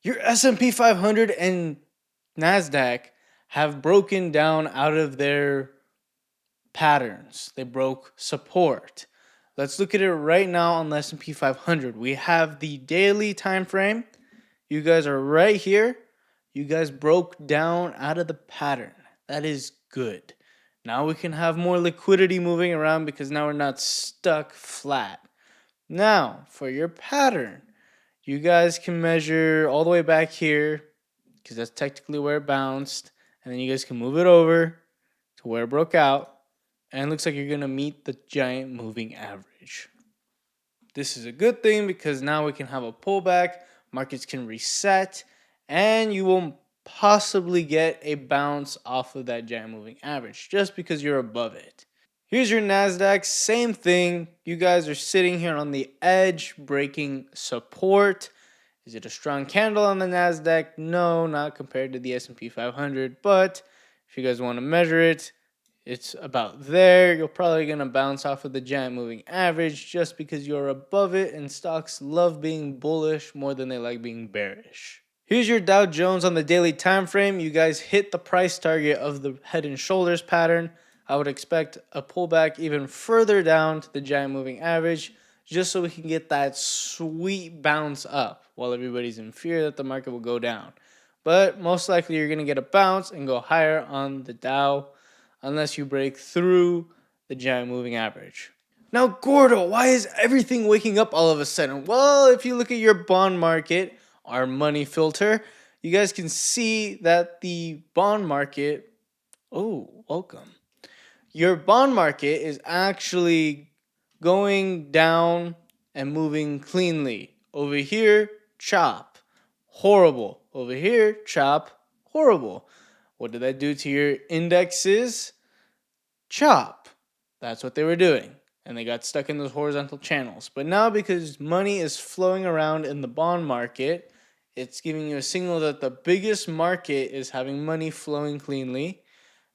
Your S&P 500 and Nasdaq have broken down out of their patterns. They broke support. Let's look at it right now on the S&P 500. We have the daily time frame. You guys are right here. You guys broke down out of the pattern. That is good. Now we can have more liquidity moving around because now we're not stuck flat. Now, for your pattern, you guys can measure all the way back here because that's technically where it bounced. And then you guys can move it over to where it broke out. And it looks like you're going to meet the giant moving average. This is a good thing because now we can have a pullback, markets can reset, and you will possibly get a bounce off of that giant moving average just because you're above it. Here's your NASDAQ, same thing. You guys are sitting here on the edge, breaking support. Is it a strong candle on the NASDAQ? No, not compared to the S&P 500, but if you guys want to measure it, it's about there. You're probably going to bounce off of the giant moving average just because you're above it, and stocks love being bullish more than they like being bearish. Here's your Dow Jones on the daily time frame. You guys hit the price target of the head and shoulders pattern. I would expect a pullback even further down to the giant moving average just so we can get that sweet bounce up while everybody's in fear that the market will go down. But most likely you're going to get a bounce and go higher on the Dow unless you break through the giant moving average. Now, Gordo, why is everything waking up all of a sudden? Well, if you look at your bond market, our money filter, you guys can see that the bond market, oh, welcome. Your bond market is actually going down and moving cleanly. Over here, chop, horrible. Over here, chop, horrible. What did that do to your indexes? Chop. That's what they were doing. And they got stuck in those horizontal channels. But now, because money is flowing around in the bond market, it's giving you a signal that the biggest market is having money flowing cleanly.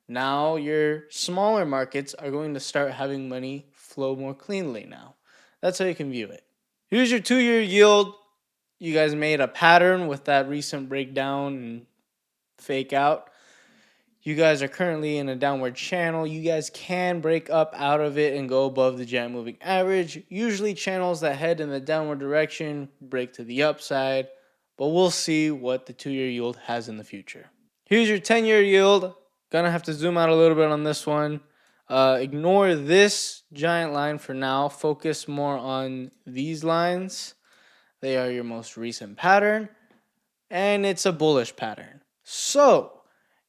Now your smaller markets are going to start having money flow more cleanly now. That's how you can view it. Here's your 2-year yield. You guys made a pattern with that recent breakdown and fake out. You guys are currently in a downward channel. You guys can break up out of it and go above the giant moving average. Usually channels that head in the downward direction break to the upside, but we'll see what the 2-year yield has in the future. Here's your 10-year yield. Gonna have to zoom out a little bit on this one. Ignore this giant line for now. Focus more on these lines. They are your most recent pattern, and it's a bullish pattern. So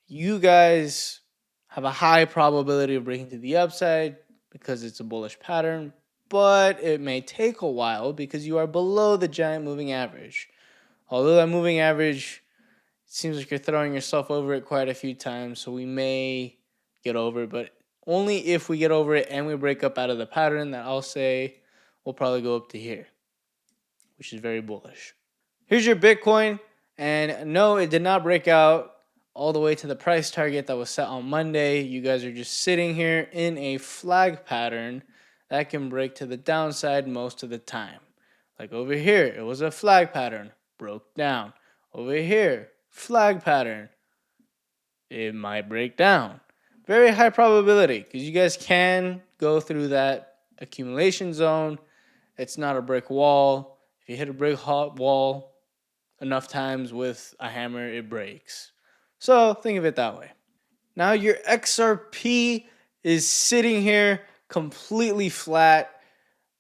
you guys have a high probability of breaking to the upside because it's a bullish pattern, but it may take a while because you are below the giant moving average. Although that moving average, it seems like you're throwing yourself over it quite a few times, so we may get over it, but only if we get over it and we break up out of the pattern, that I'll say we'll probably go up to here, which is very bullish. Here's your Bitcoin, and no, it did not break out all the way to the price target that was set on Monday. You guys are just sitting here in a flag pattern that can break to the downside most of the time. Like over here, it was a flag pattern, broke down. Over here, flag pattern, it might break down. Very high probability because you guys can go through that accumulation zone. It's not a brick wall. If you hit a brick wall enough times with a hammer, it breaks. So think of it that way. Now your XRP is sitting here completely flat.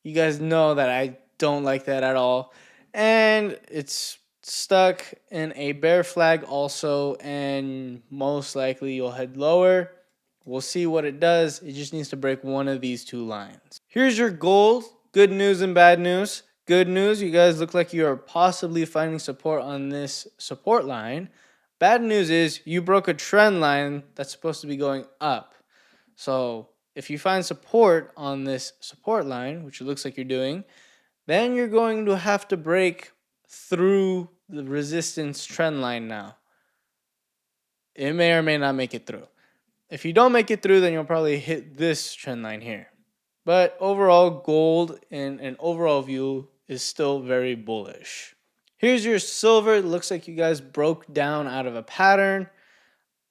You guys know that I don't like that at all. And it's stuck in a bear flag also, and most likely you'll head lower. We'll see what it does. It just needs to break one of these two lines. Here's your gold. Good news and bad news. Good news, you guys look like you are possibly finding support on this support line. Bad news is you broke a trend line that's supposed to be going up. So if you find support on this support line, which it looks like you're doing, then you're going to have to break through the resistance trend line now. It may or may not make it through. If you don't make it through, then you'll probably hit this trend line here. But overall, gold in an overall view is still very bullish. Here's your silver. It looks like you guys broke down out of a pattern.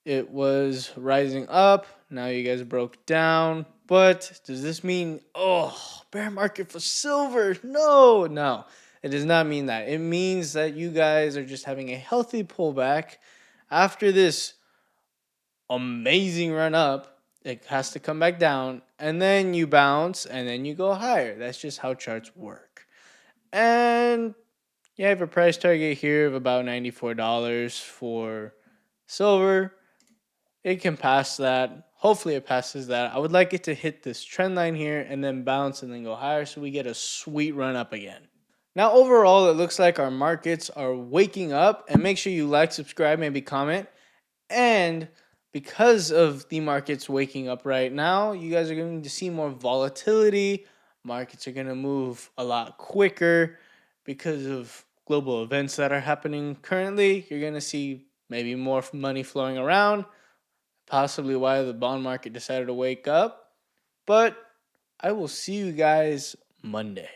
It was rising up. Now you guys broke down. But does this mean, oh, bear market for silver? No, no. It does not mean that. It means that you guys are just having a healthy pullback after this amazing run up. It has to come back down, and then you bounce, and then you go higher. That's just how charts work. And you have a price target here of about $94 for silver. It can pass that. Hopefully it passes that. I would like it to hit this trend line here and then bounce and then go higher so we get a sweet run up again. Now overall, it looks like our markets are waking up, and make sure you like, subscribe, maybe comment. And because of the markets waking up right now, you guys are going to see more volatility. Markets are going to move a lot quicker because of global events that are happening currently. You're going to see maybe more money flowing around, possibly why the bond market decided to wake up. But I will see you guys Monday.